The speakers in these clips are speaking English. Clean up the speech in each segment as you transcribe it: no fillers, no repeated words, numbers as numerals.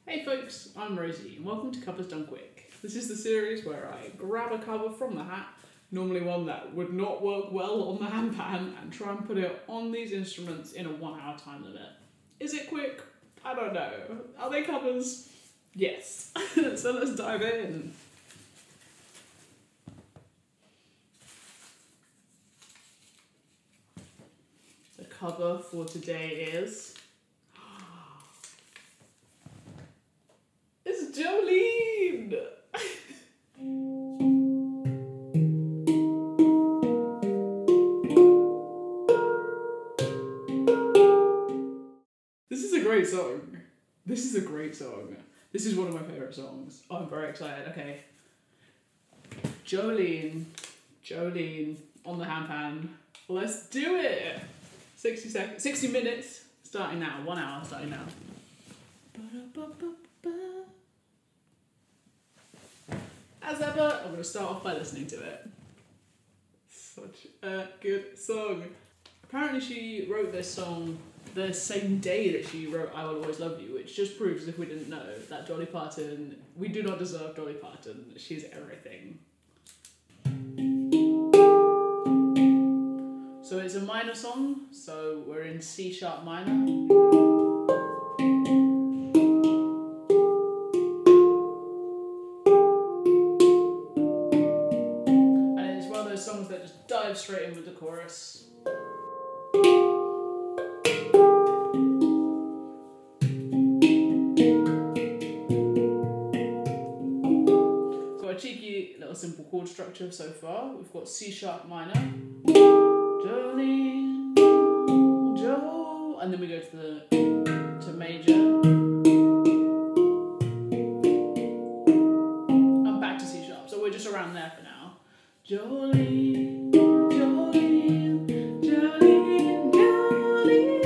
Hey folks, I'm Rosie and welcome to Covers Done Quick. This is the series where I grab a cover from the hat, normally one that would not work well on the handpan, and try and put it on these instruments in a 1 hour time limit. Is it quick? I don't know. Are they covers? Yes. So let's dive in. The cover for today is... It's Jolene! This is a great song. This is a great song. This is one of my favourite songs. Oh, I'm very excited. Okay. Jolene on the handpan. Let's do it! 60 minutes starting now. 1 hour starting now. As ever, I'm going to start off by listening to it. Such a good song. Apparently she wrote this song the same day that she wrote I Will Always Love You, which just proves, if we didn't know, that Dolly Parton, we do not deserve Dolly Parton. She's everything. So it's a minor song, so we're in C sharp minor. Songs that just dive straight in with the chorus. Got a cheeky little simple chord structure so far. We've got C sharp minor, Jolene, Jo, and then we go to major, and back to C sharp. So we're just around there for now. Jolene, Jolene, Jolene, Jolene,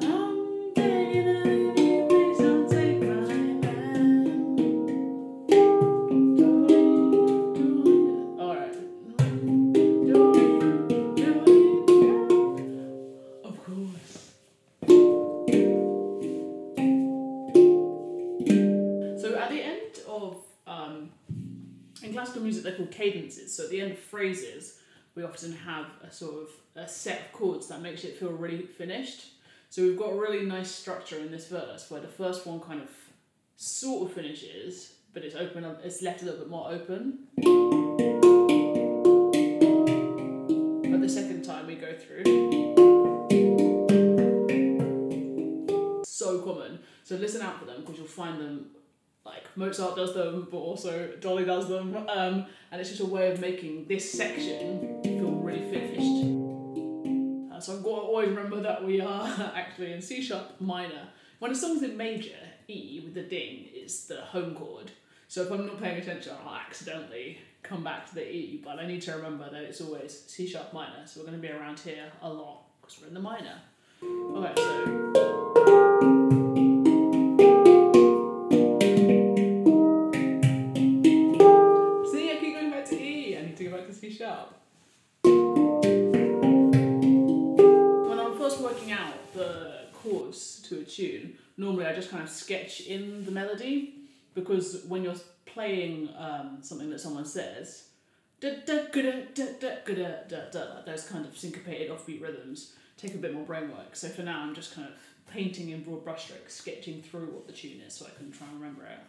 I'm begging you, please don't take my hand. Jolene, Jolene, alright. Jolene, Jolene, of course. So at the end of in classical music, they're called cadences. So at the end of phrases, we often have a sort of a set of chords that makes it feel really finished. So we've got a really nice structure in this verse where the first one kind of sort of finishes, but it's open. It's left a little bit more open. But the second time we go through, so common. So listen out for them because you'll find them. Like Mozart does them, but also Dolly does them, and it's just a way of making this section feel really finished. So I've got to always remember that we are actually in C sharp minor. When a song's in major, E with the ding is the home chord. So if I'm not paying attention, I'll accidentally come back to the E, but I need to remember that it's always C sharp minor. So we're going to be around here a lot because we're in the minor. Okay, so. C sharp. When I'm first working out the chords to a tune, normally I just kind of sketch in the melody, because when you're playing something that someone says, those kind of syncopated offbeat rhythms take a bit more brain work. So for now I'm just kind of painting in broad brushstrokes, sketching through what the tune is so I can try and remember it.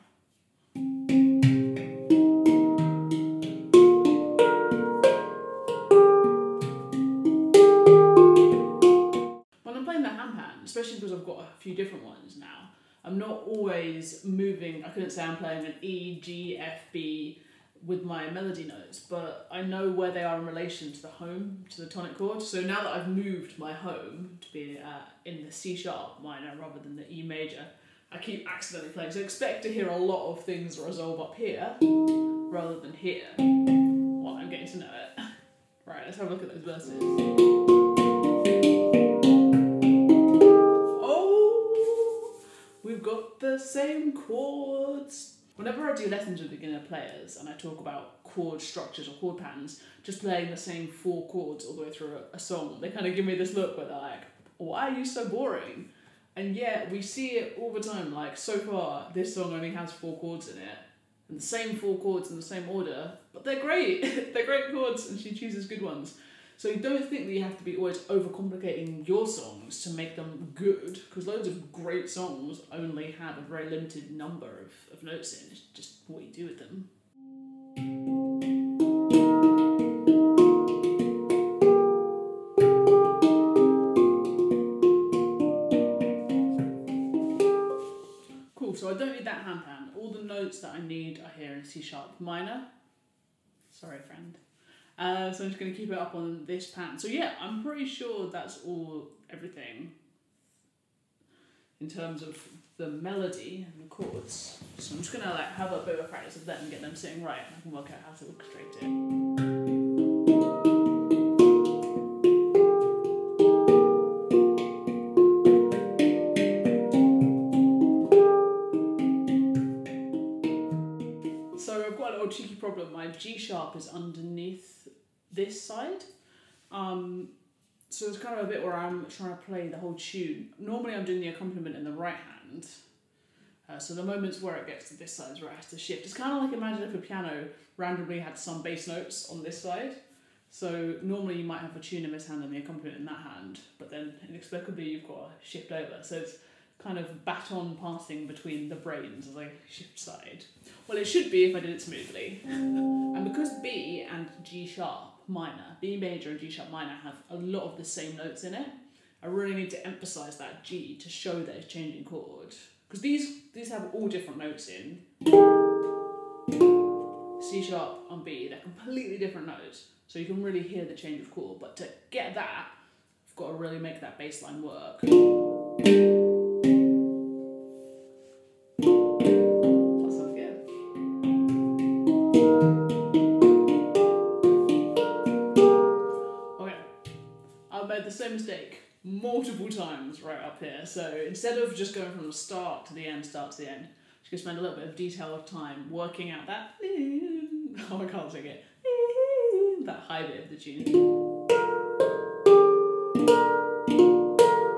Especially because I've got a few different ones now, I'm not always moving. I couldn't say I'm playing an E, G, F, B with my melody notes, but I know where they are in relation to the home, to the tonic chord. So now that I've moved my home to be in the C sharp minor rather than the E major, I keep accidentally playing. So expect to hear a lot of things resolve up here rather than here while I'm getting to know it. Right, let's have a look at those verses. We've got the same chords. Whenever I do lessons with beginner players and I talk about chord structures or chord patterns, just playing the same 4 chords all the way through a song, they kind of give me this look where they're like, why are you so boring? And yet we see it all the time. Like, so far, this song only has 4 chords in it, and the same 4 chords in the same order, but they're great. They're great chords, and she chooses good ones. So you don't think that you have to be always overcomplicating your songs to make them good, because loads of great songs only have a very limited number of notes in. It's just what you do with them. Cool, so I don't need that handpan. All the notes that I need are here in C# minor. Sorry, friend. So I'm just going to keep it up on this pan. So yeah, I'm pretty sure that's everything in terms of the melody and the chords. So I'm just going to like have a bit of a practice of that and get them sitting right, and I can work out how to orchestrate it. So I've got a little cheeky problem. My G# is underneath this side. So it's kind of a bit where I'm trying to play the whole tune. Normally I'm doing the accompaniment in the right hand. So the moments where it gets to this side is where it has to shift. It's kind of like, imagine if a piano randomly had some bass notes on this side. So normally you might have a tune in this hand and the accompaniment in that hand, but then inexplicably you've got to shift over. So it's kind of baton passing between the brains as I shift side. Well, it should be if I did it smoothly. And because B and G# minor, B major and G# minor have a lot of the same notes in it, I really need to emphasise that G to show that it's changing chord. Because these have all different notes in. C# and B, they're completely different notes, so you can really hear the change of chord. But to get that, I've got to really make that bass line work. The same mistake multiple times right up here. So instead of just going from the start to the end, I'm just going to spend a little bit of detailed time working out that, oh, I can't sing it, that high bit of the tune.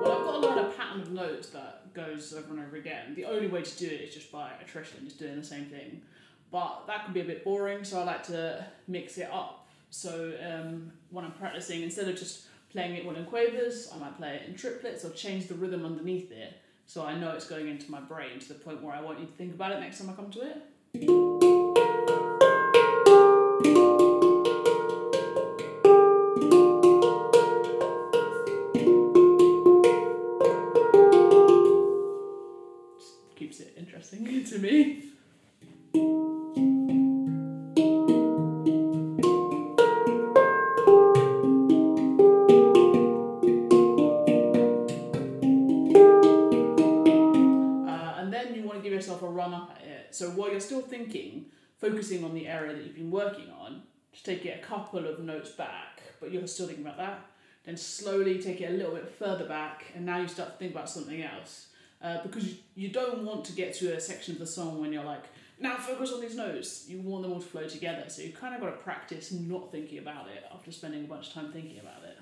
Well, I've got a lot of pattern of notes that goes over and over again. The only way to do it is just by attrition, just doing the same thing. But that can be a bit boring, so I like to mix it up. So when I'm practicing, instead of just playing it all in quavers, I might play it in triplets or change the rhythm underneath it, so I know it's going into my brain to the point where I won't need to think about it next time I come to it. Just keeps it interesting to me. A run up at it. So while you're still thinking, focusing on the area that you've been working on, just take it a couple of notes back, but you're still thinking about that. Then slowly take it a little bit further back, and now you start to think about something else. Because you don't want to get to a section of the song when you're like, now focus on these notes. You want them all to flow together, so you kind of got to practice not thinking about it after spending a bunch of time thinking about it.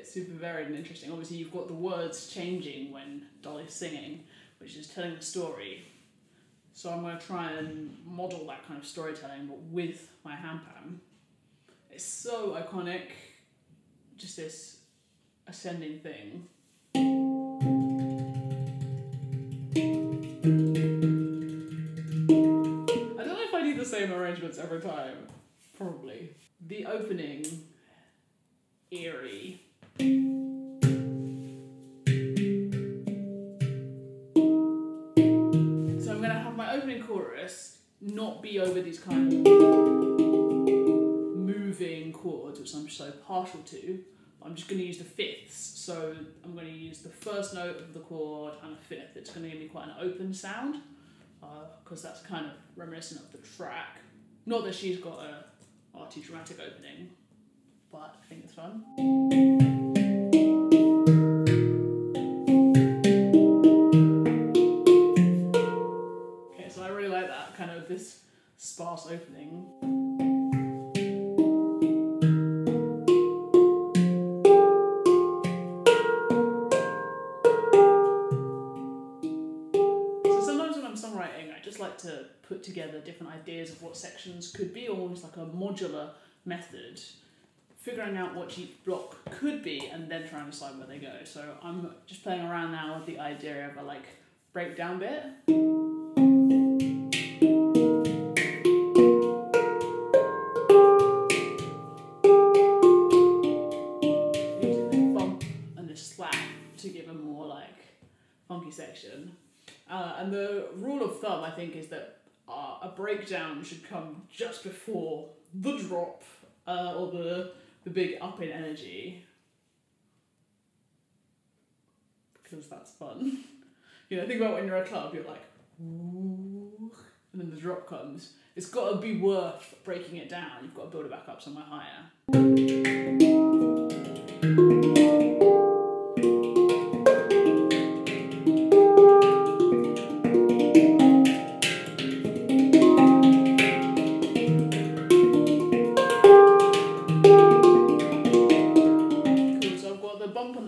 Super varied and interesting. Obviously you've got the words changing when Dolly's singing, which is telling the story. So I'm going to try and model that kind of storytelling, but with my handpan. It's so iconic, just this ascending thing. I don't know if I need the same arrangements every time. Probably. The opening, eerie. So I'm going to have my opening chorus not be over these kind of moving chords, which I'm so partial to. I'm just going to use the fifths. So I'm going to use the first note of the chord and a fifth. It's going to give me quite an open sound, because that's kind of reminiscent of the track. Not that she's got a arty dramatic opening, but I think it's fun. that kind of this sparse opening. So sometimes when I'm songwriting, I just like to put together different ideas of what sections could be, almost like a modular method, figuring out what each block could be and then trying to decide where they go. So I'm just playing around now with the idea of a like breakdown bit. Using the bump and the slap to give a more like funky section. And the rule of thumb, I think, is that a breakdown should come just before the drop or the big up in energy, because that's fun. You know, think about when you're at a club, you're like, ooh, and then the drop comes. It's got to be worth breaking it down. You've got to build it back up somewhere higher.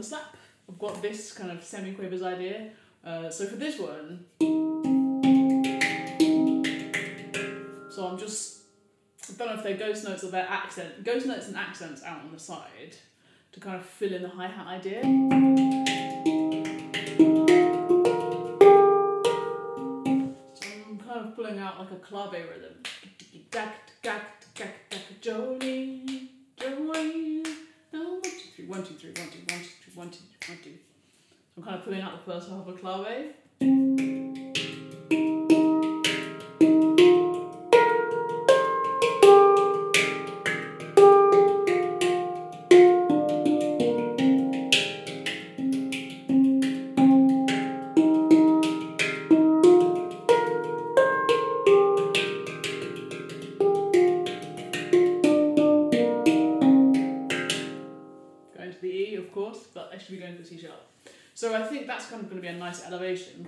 Slap. I've got this kind of semi-quavers idea. So for this one, so I don't know if they're ghost notes or they're ghost notes and accents out on the side to kind of fill in the hi-hat idea. So I'm kind of pulling out like a clave rhythm. Jolene, Jolene. 1, 2, 3, 1, 2, 1, 2, 1, 2, 1, 2. So I'm kind of pulling out the first half of a clave. But I should be going to the C sharp. So I think that's kind of going to be a nice elevation.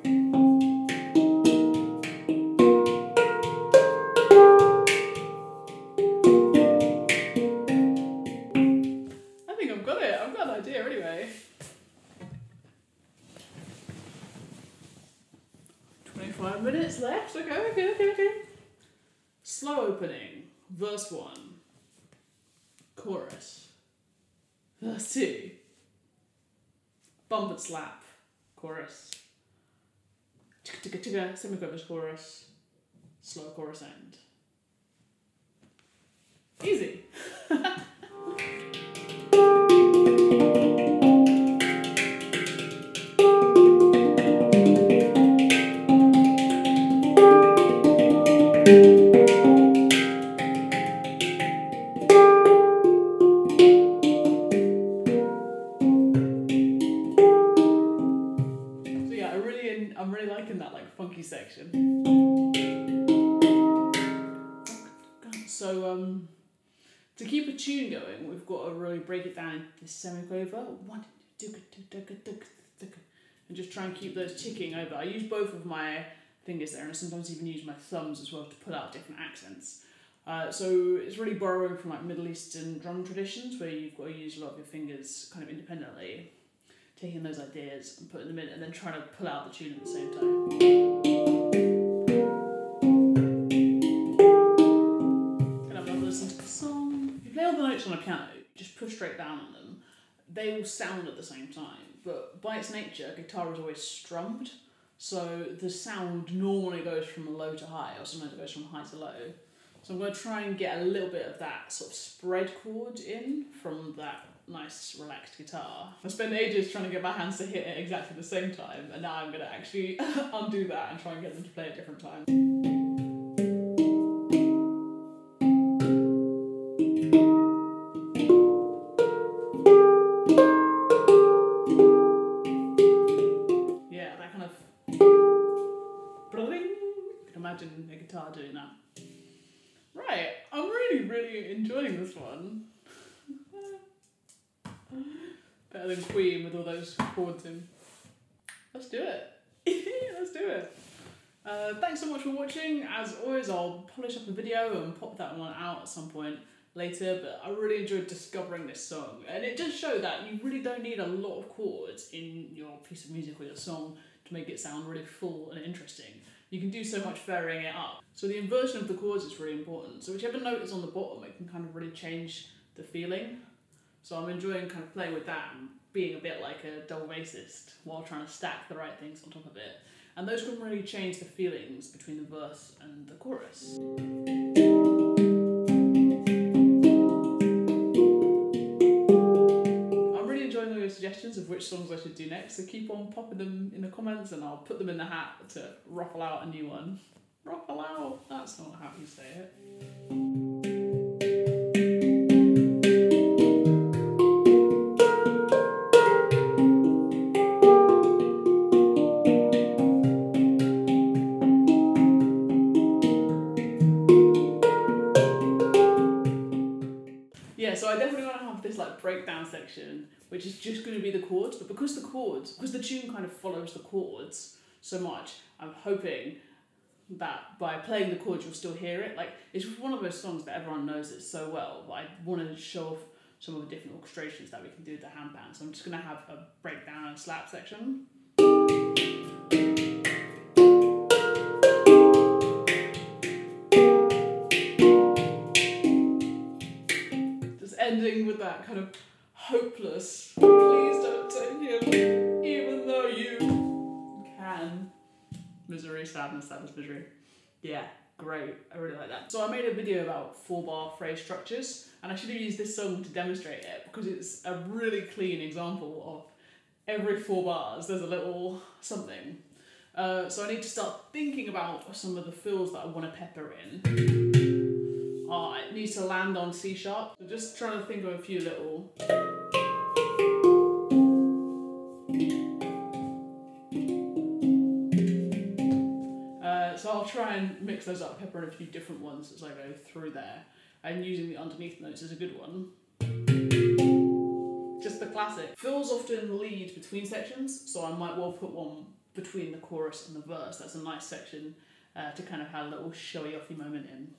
I think I've got it. I've got an idea anyway. 25 minutes left. Okay. Slow opening. Verse 1. Chorus. Verse 2. Bump and slap, chorus. Semi-quavers chorus, slow chorus end. Easy. I'm really liking that like funky section. So to keep a tune going, we've got to really break it down into this semi-quaver. 1, 2, and just try and keep those ticking over. I use both of my fingers there, and I sometimes even use my thumbs as well to pull out different accents. So it's really borrowing from like Middle Eastern drum traditions where you've got to use a lot of your fingers kind of independently, taking those ideas and putting them in and then trying to pull out the tune at the same time. Gonna have another listen to the song. If you play all the notes on a piano, just push straight down on them. They all sound at the same time, but by its nature, guitar is always strummed, so the sound normally goes from low to high, or sometimes it goes from high to low. So I'm going to try and get a little bit of that sort of spread chord in from that nice relaxed guitar. I spent ages trying to get my hands to hit it exactly the same time, and now I'm going to actually undo that and try and get them to play at different times. Yeah, that kind of bling. You can imagine a guitar doing that. Right, I'm really enjoying this one. Better than Queen with all those chords in. Let's do it. Let's do it. Thanks so much for watching. As always, I'll polish up a video and pop that one out at some point later, but I really enjoyed discovering this song, and it does show that you really don't need a lot of chords in your piece of music or your song to make it sound really full and interesting. You can do so much varying it up. So the inversion of the chords is really important. So whichever note is on the bottom, it can kind of really change the feeling. So I'm enjoying kind of playing with that and being a bit like a double bassist while trying to stack the right things on top of it. And those can really change the feelings between the verse and the chorus. Suggestions of which songs I should do next, so keep on popping them in the comments and I'll put them in the hat to ruffle out a new one. Ruffle out? That's not how you say it. Yeah, so I definitely want to have this like breakdown section, which is just going to be the chords, but because the tune kind of follows the chords so much, I'm hoping that by playing the chords you'll still hear it. Like, it's one of those songs that everyone knows it so well, but I want to show off some of the different orchestrations that we can do with the handpan, so I'm just going to have a breakdown and slap section. Ending with that kind of hopeless, please don't take him, even though you can. Misery, sadness, sadness, misery. Yeah, great, I really like that. So I made a video about 4-bar phrase structures, and I should have used this song to demonstrate it because it's a really clean example of every 4 bars there's a little something. So I need to start thinking about some of the fills that I want to pepper in. It needs to land on C sharp. So just trying to think of a few little. So I'll try and mix those up, pepper in a few different ones as I go through there. And using the underneath notes is a good one. Just the classic. Fills often lead between sections, so I might well put one between the chorus and the verse. That's a nice section to kind of have a little showy-offy moment in.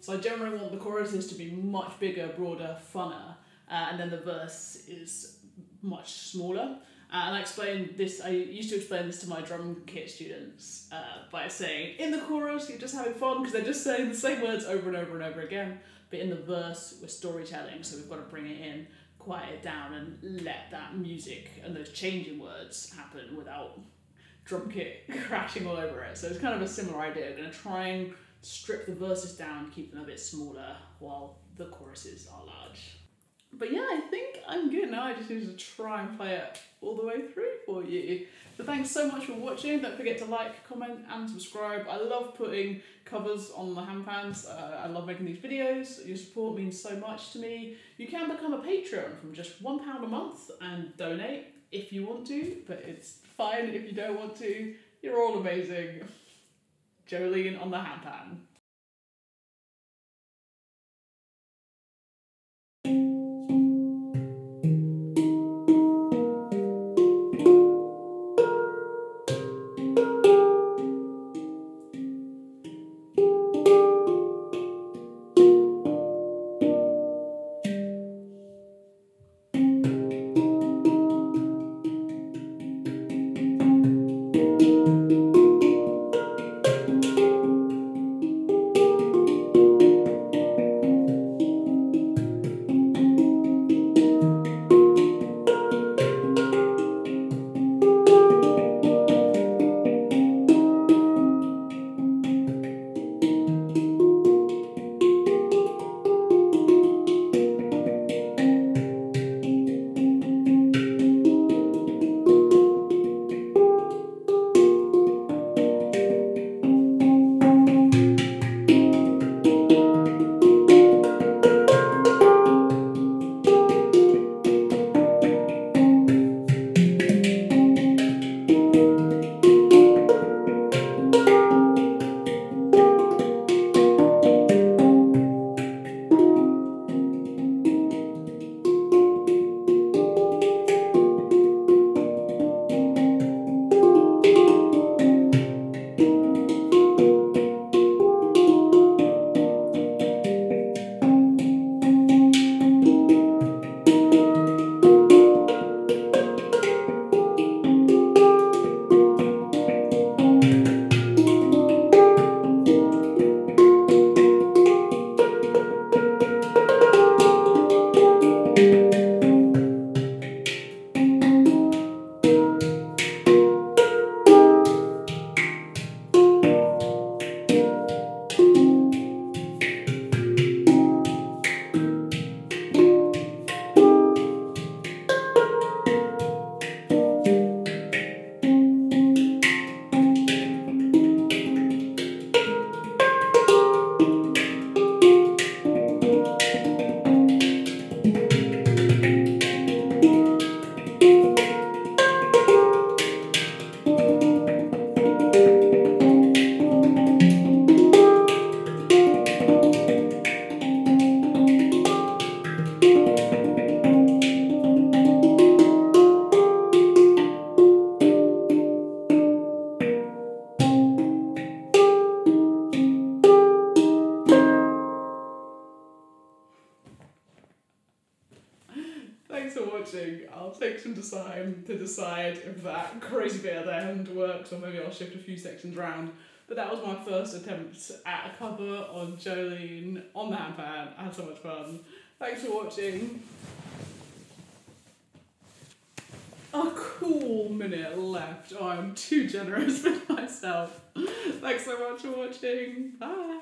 So I generally want the choruses to be much bigger, broader, funner, and then the verse is much smaller. And I used to explain this to my drum kit students by saying, in the chorus you're just having fun because they're just saying the same words over and over and over again, but in the verse we're storytelling, so we've got to bring it in, quiet it down, and let that music and those changing words happen without drum kit crashing all over it. So it's kind of a similar idea. I'm going to try and strip the verses down, keep them a bit smaller while the choruses are large. But yeah, I think I'm good now. I just need to try and play it all the way through for you. So thanks so much for watching. Don't forget to like, comment and subscribe. I love putting covers on the handpans. I love making these videos. Your support means so much to me. You can become a Patreon from just £1 a month and donate if you want to, but it's fine if you don't want to. You're all amazing. Jolene on the handpan. Thanks for watching. I'll take some time to decide if that crazy bit at the end works, or maybe I'll shift a few sections around. But that was my first attempt at a cover on Jolene on the handpan. I had so much fun. Thanks for watching. A cool minute left. Oh, I'm too generous with myself. Thanks so much for watching. Bye.